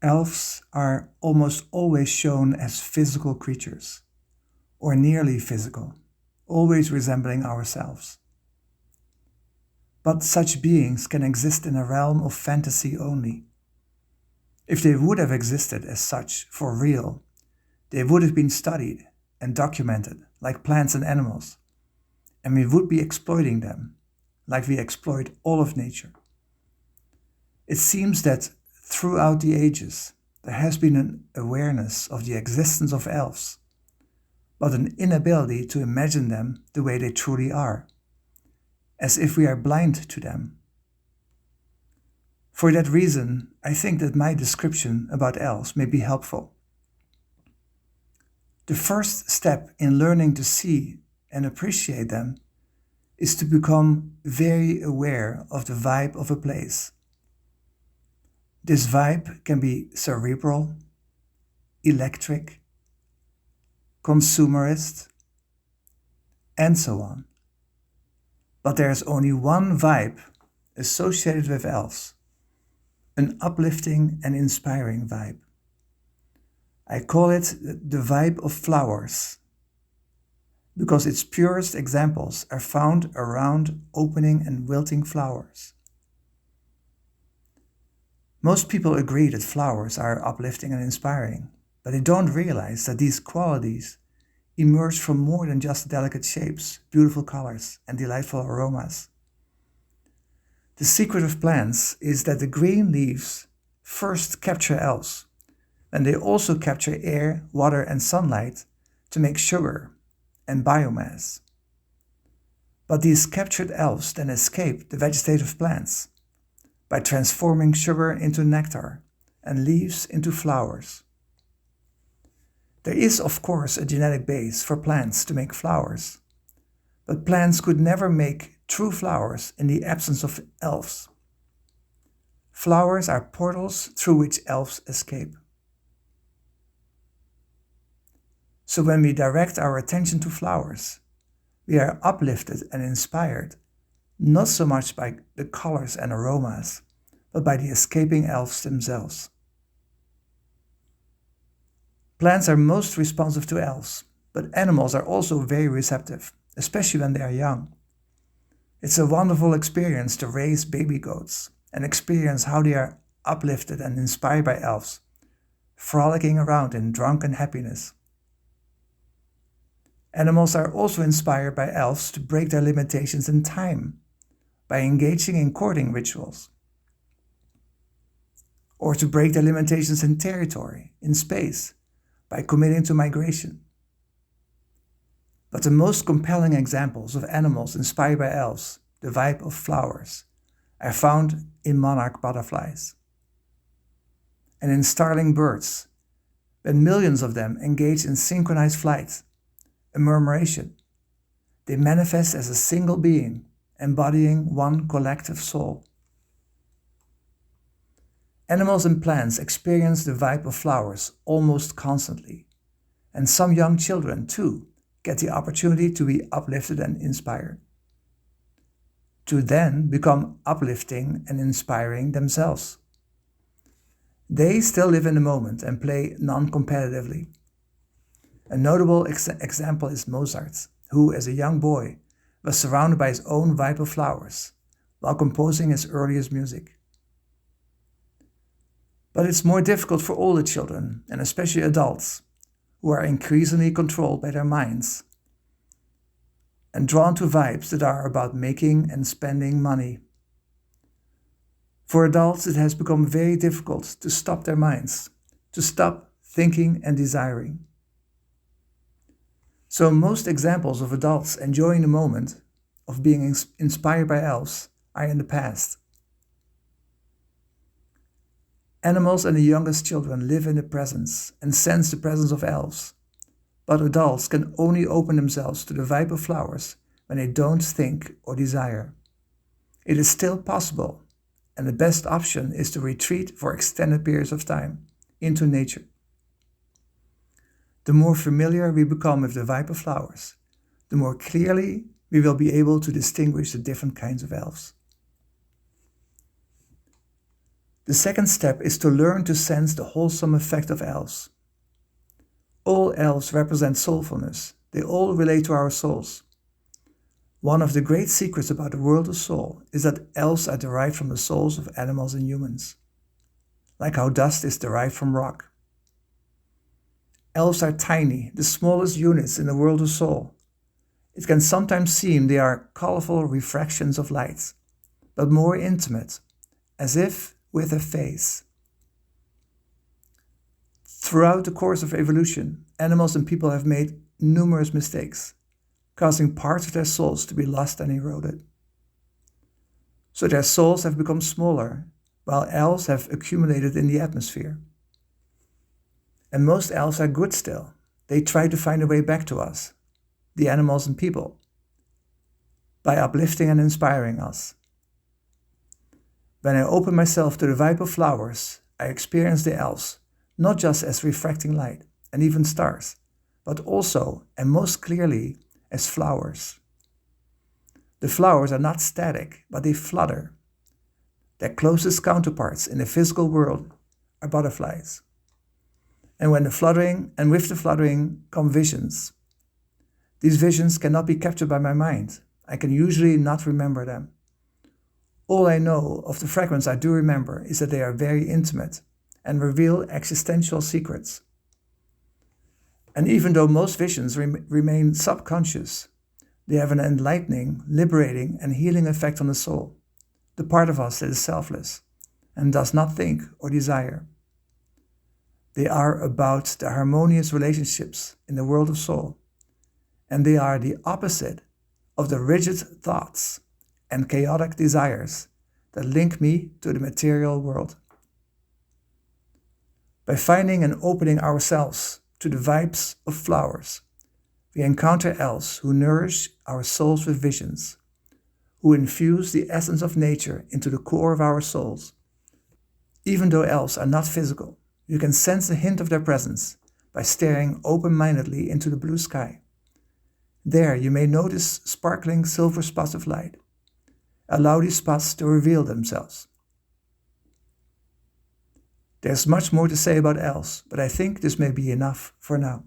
Elves are almost always shown as physical creatures, or nearly physical, always resembling ourselves. But such beings can exist in a realm of fantasy only. If they would have existed as such for real, they would have been studied and documented like plants and animals, and we would be exploiting them like we exploit all of nature. It seems that throughout the ages, there has been an awareness of the existence of elves, but an inability to imagine them the way they truly are, as if we are blind to them. For that reason, I think that my description about elves may be helpful. The first step in learning to see and appreciate them is to become very aware of the vibe of a place. This vibe can be cerebral, electric, consumerist, and so on. But there is only one vibe associated with elves, an uplifting and inspiring vibe. I call it the vibe of flowers, because its purest examples are found around opening and wilting flowers. Most people agree that flowers are uplifting and inspiring, but they don't realize that these qualities emerge from more than just delicate shapes, beautiful colors, and delightful aromas. The secret of plants is that the green leaves first capture elves, and they also capture air, water, and sunlight to make sugar and biomass. But these captured elves then escape the vegetative plants by transforming sugar into nectar and leaves into flowers. There is, of course, a genetic base for plants to make flowers, but plants could never make true flowers in the absence of elves. Flowers are portals through which elves escape. So when we direct our attention to flowers, we are uplifted and inspired, not so much by the colors and aromas, but by the escaping elves themselves. Plants are most responsive to elves, but animals are also very receptive, especially when they are young. It's a wonderful experience to raise baby goats and experience how they are uplifted and inspired by elves, frolicking around in drunken happiness. Animals are also inspired by elves to break their limitations in time by engaging in courting rituals, or to break their limitations in territory, in space, by committing to migration. But the most compelling examples of animals inspired by elves, the vibe of flowers, are found in monarch butterflies and in starling birds, when millions of them engage in synchronized flight, a murmuration. They manifest as a single being, embodying one collective soul. Animals and plants experience the vibe of flowers almost constantly, and some young children, too, get the opportunity to be uplifted and inspired, to then become uplifting and inspiring themselves. They still live in the moment and play non-competitively. A notable example is Mozart, who, as a young boy, was surrounded by his own vibe of flowers while composing his earliest music. But it's more difficult for older children, and especially adults, who are increasingly controlled by their minds and drawn to vibes that are about making and spending money. For adults, it has become very difficult to stop their minds, to stop thinking and desiring. So most examples of adults enjoying the moment of being inspired by elves are in the past. Animals and the youngest children live in the presence and sense the presence of elves, but adults can only open themselves to the vibe of flowers when they don't think or desire. It is still possible, and the best option is to retreat for extended periods of time into nature. The more familiar we become with the vibe of flowers, the more clearly we will be able to distinguish the different kinds of elves. The second step is to learn to sense the wholesome effect of elves. All elves represent soulfulness. They all relate to our souls. One of the great secrets about the world of soul is that elves are derived from the souls of animals and humans, like how dust is derived from rock. Elves are tiny, the smallest units in the world of soul. It can sometimes seem they are colorful refractions of light, but more intimate, as if with a face. Throughout the course of evolution, animals and people have made numerous mistakes, causing parts of their souls to be lost and eroded. So their souls have become smaller, while elves have accumulated in the atmosphere. And most elves are good still. They try to find a way back to us, the animals and people, by uplifting and inspiring us. When I open myself to the vibe of flowers, I experience the elves, not just as refracting light and even stars, but also, and most clearly, as flowers. The flowers are not static, but they flutter. Their closest counterparts in the physical world are butterflies. And with the fluttering come visions. These visions cannot be captured by my mind. I can usually not remember them. All I know of the fragments I do remember is that they are very intimate and reveal existential secrets. And even though most visions remain subconscious, they have an enlightening, liberating, and healing effect on the soul, the part of us that is selfless and does not think or desire. They are about the harmonious relationships in the world of soul, and they are the opposite of the rigid thoughts and chaotic desires that link me to the material world. By finding and opening ourselves to the vibes of flowers, we encounter elves who nourish our souls with visions, who infuse the essence of nature into the core of our souls. Even though elves are not physical, you can sense a hint of their presence by staring open-mindedly into the blue sky. There you may notice sparkling silver spots of light. Allow these spots to reveal themselves. There's much more to say about elves, but I think this may be enough for now.